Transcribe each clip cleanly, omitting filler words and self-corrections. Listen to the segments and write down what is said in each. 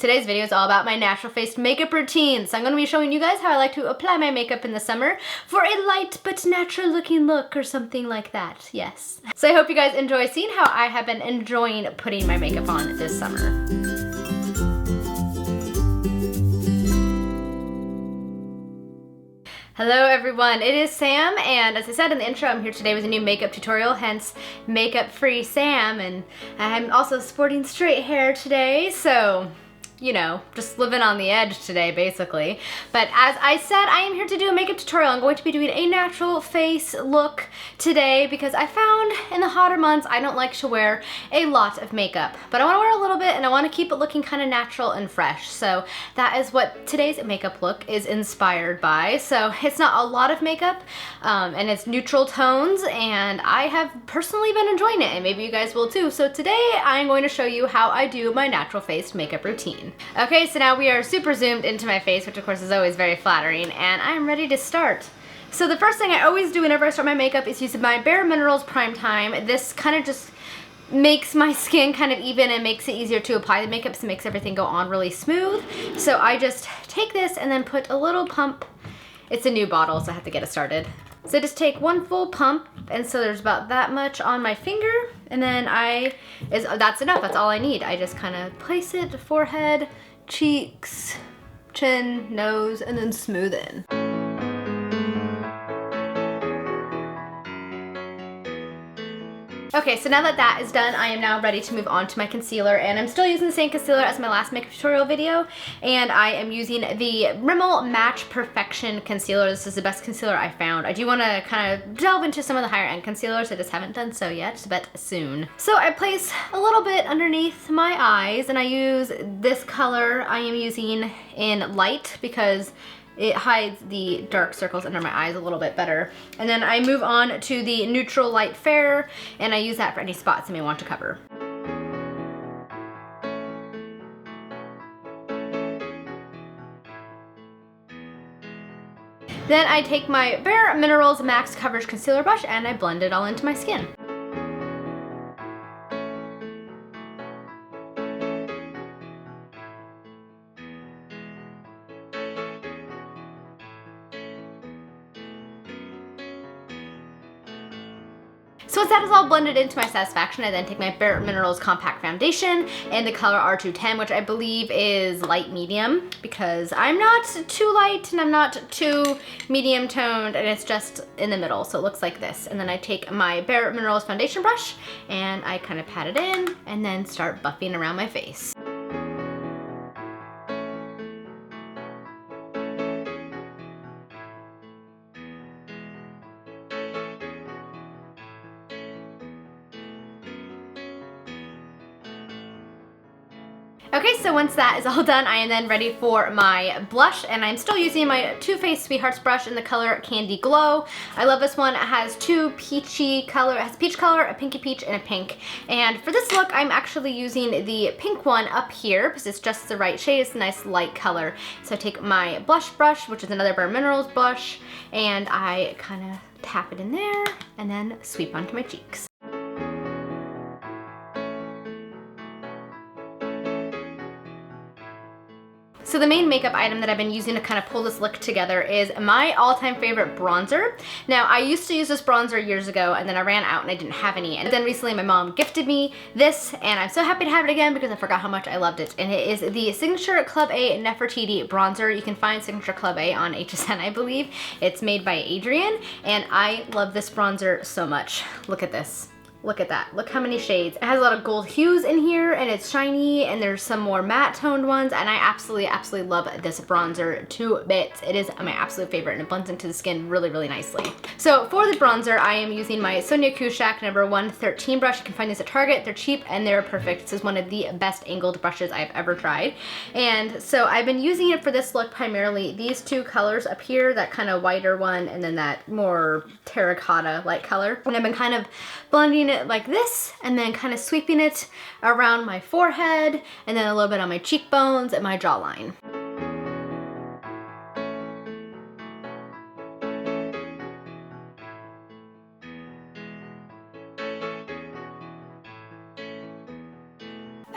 Today's video is all about my natural face makeup routine. So I'm going to be showing you guys how I like to apply my makeup in the summer for a light but natural looking look or something like that. Yes. So I hope you guys enjoy seeing how I have been enjoying putting my makeup on this summer. Hello everyone, it is Sam, and as I said in the intro, I'm here today with a new makeup tutorial, hence Makeup Free Sam, and I'm also sporting straight hair today, so you know, just living on the edge today, basically. But as I said, I am here to do a makeup tutorial. I'm going to be doing a natural face look today because I found in the hotter months, I don't like to wear a lot of makeup, but I want to wear a little bit and I want to keep it looking kind of natural and fresh. So that is what today's makeup look is inspired by. So it's not a lot of makeup and it's neutral tones, and I have personally been enjoying it, and maybe you guys will too. So today I'm going to show you how I do my natural face makeup routine. Okay, so now we are super zoomed into my face, which of course is always very flattering, and I'm ready to start. So the first thing I always do whenever I start my makeup is use my Bare Minerals Prime Time. This kind of just makes my skin kind of even and makes it easier to apply the makeup, so it makes everything go on really smooth. So I just take this and then put a little pump. It's a new bottle, so I have to get it started. So just take one full pump, and so there's about that much on my finger, and then that's enough, that's all I need. I just kind of place it, forehead, cheeks, chin, nose, and then smooth in. Okay, so now that that is done, I am now ready to move on to my concealer, and I'm still using the same concealer as my last makeup tutorial video, and I am using the Rimmel Match Perfection Concealer. This is the best concealer I found. I do want to kind of delve into some of the higher end concealers. I just haven't done so yet, but soon. So I place a little bit underneath my eyes, and I use this color I am using in light because it hides the dark circles under my eyes a little bit better. And then I move on to the Neutral Light Fair, and I use that for any spots I may want to cover. Then I take my Bare Minerals Max Coverage Concealer brush and I blend it all into my skin. So once that is all blended into my satisfaction, I then take my Bare Minerals Compact Foundation in the color R210, which I believe is light medium, because I'm not too light and I'm not too medium toned, and it's just in the middle, so it looks like this. And then I take my Bare Minerals foundation brush and I kind of pat it in and then start buffing around my face. Okay, so once that is all done, I am then ready for my blush, and I'm still using my Too Faced Sweethearts brush in the color Candy Glow. I love this one. It has two peachy color. It has peach color, a pinky peach, and a pink. And for this look, I'm actually using the pink one up here because it's just the right shade. It's a nice light color. So I take my blush brush, which is another Bare Minerals blush, and I kind of tap it in there and then sweep onto my cheeks. So the main makeup item that I've been using to kind of pull this look together is my all-time favorite bronzer. Now, I used to use this bronzer years ago, and then I ran out and I didn't have any. And then recently my mom gifted me this, and I'm so happy to have it again because I forgot how much I loved it. And it is the Signature Club A Nefertiti bronzer. You can find Signature Club A on HSN, I believe. It's made by Adrian, and I love this bronzer so much. Look at this. Look at that. Look how many shades. It has a lot of gold hues in here, and it's shiny, and there's some more matte toned ones, and I absolutely love this bronzer to bits. It is my absolute favorite, and it blends into the skin really, really nicely. So for the bronzer, I am using my Sonia Kashuk number 113 brush. You can find these at Target. They're cheap and they're perfect. This is one of the best angled brushes I've ever tried. And so I've been using it for this look primarily. These two colors up here, that kind of whiter one, and then that more terracotta light color. And I've been kind of blending it like this, and then kind of sweeping it around my forehead, and then a little bit on my cheekbones and my jawline.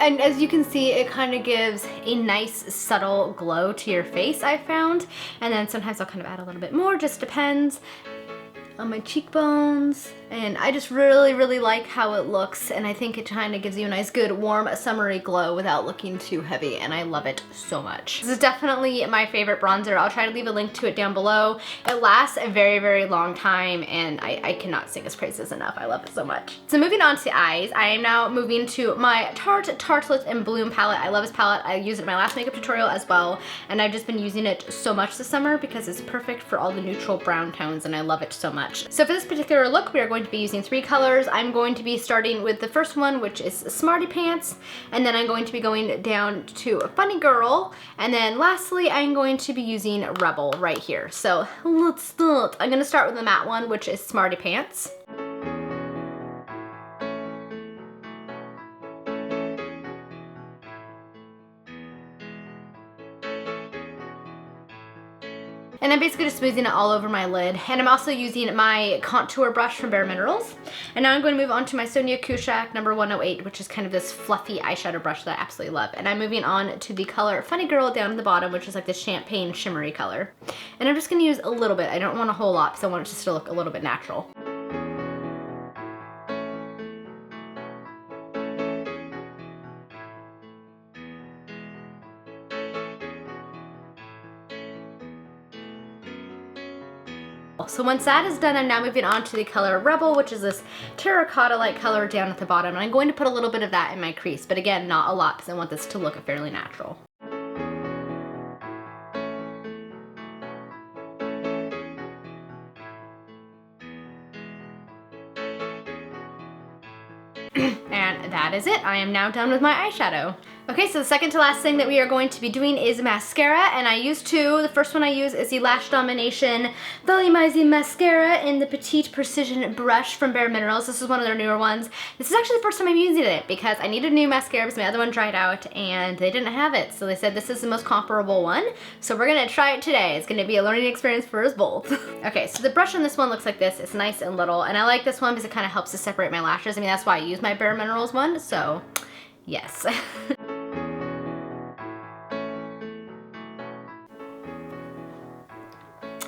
And as you can see, it kind of gives a nice subtle glow to your face, I found. And then sometimes I'll kind of add a little bit more, just depends, on my cheekbones. And I just really like how it looks, and I think it kind of gives you a nice good warm summery glow without looking too heavy, and I love it so much. This is definitely my favorite bronzer. I'll try to leave a link to it down below. It lasts a very long time, and I cannot sing its praises enough. I love it so much. So moving on to eyes, I am now moving to my Tartelette in Bloom palette. I love this palette. I used it in my last makeup tutorial as well, and I've just been using it so much this summer because it's perfect for all the neutral brown tones, and I love it so much. So for this particular look, we are going to be using 3 colors. I'm going to be starting with the first one, which is Smarty Pants, and then I'm going to be going down to Funny Girl, and then lastly, I'm going to be using Rebel right here. So let's start. I'm gonna start with the matte one, which is Smarty Pants. And I'm basically just smoothing it all over my lid. And I'm also using my contour brush from Bare Minerals. And now I'm going to move on to my Sonia Kashuk number 108, which is kind of this fluffy eyeshadow brush that I absolutely love. And I'm moving on to the color Funny Girl down at the bottom, which is like the champagne shimmery color. And I'm just gonna use a little bit. I don't want a whole lot because I want it just to look a little bit natural. So once that is done, I'm now moving on to the color Rebel, which is this terracotta-like color down at the bottom. And I'm going to put a little bit of that in my crease, but again, not a lot because I want this to look fairly natural. And that is it. I am now done with my eyeshadow. Okay, so the second to last thing that we are going to be doing is mascara, and I use 2. The first one I use is the Lash Domination Volumizing Mascara in the Petite Precision Brush from Bare Minerals. This is one of their newer ones. This is actually the first time I'm using it because I needed a new mascara because my other one dried out and they didn't have it. So they said this is the most comparable one. So we're gonna try it today. It's gonna be a learning experience for us both. Okay, so the brush on this one looks like this. It's nice and little, and I like this one because it kind of helps to separate my lashes. I mean, that's why I use my Bare Minerals one, so yes.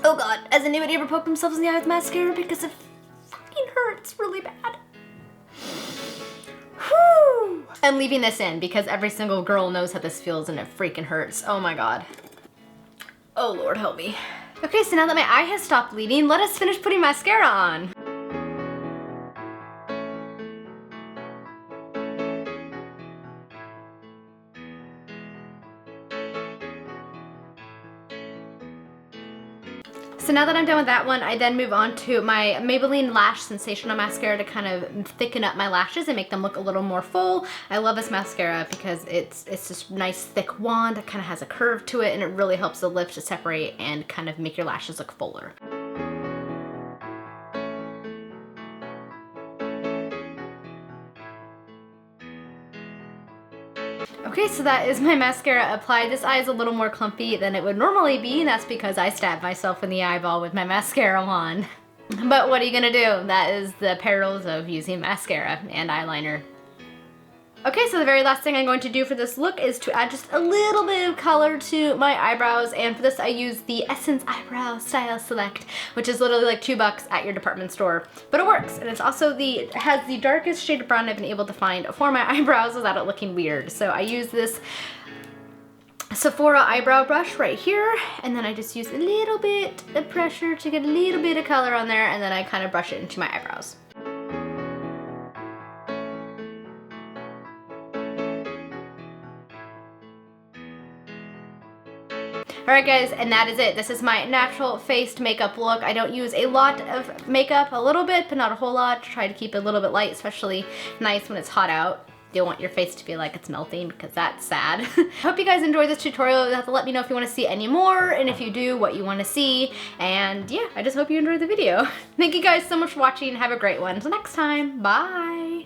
Oh god, has anybody ever poked themselves in the eye with mascara? Because it fucking hurts really bad. Whew. I'm leaving this in because every single girl knows how this feels and it freaking hurts. Oh my god. Oh Lord help me. Okay, so now that my eye has stopped bleeding, let us finish putting mascara on. So now that I'm done with that one, I then move on to my Maybelline Lash Sensational Mascara to kind of thicken up my lashes and make them look a little more full. I love this mascara because it's this nice thick wand that kind of has a curve to it, and it really helps the lips to separate and kind of make your lashes look fuller. Okay, so that is my mascara applied. This eye is a little more clumpy than it would normally be, and that's because I stabbed myself in the eyeball with my mascara wand. But what are you gonna do? That is the perils of using mascara and eyeliner. Okay, so the very last thing I'm going to do for this look is to add just a little bit of color to my eyebrows, and for this I use the Essence Eyebrow Style Select, which is literally like $2 at your department store. But it works, and it's also has the darkest shade of brown I've been able to find for my eyebrows without it looking weird. So I use this Sephora eyebrow brush right here, and then I just use a little bit of pressure to get a little bit of color on there, and then I kind of brush it into my eyebrows. Alright guys, and that is it. This is my natural faced makeup look. I don't use a lot of makeup, a little bit, but not a whole lot. Try to keep it a little bit light, especially nice when it's hot out. You don't want your face to feel like it's melting because that's sad. I hope you guys enjoyed this tutorial. You'll have to let me know if you want to see any more, and if you do, what you want to see. And yeah, I just hope you enjoyed the video. Thank you guys so much for watching. Have a great one. Until next time, bye!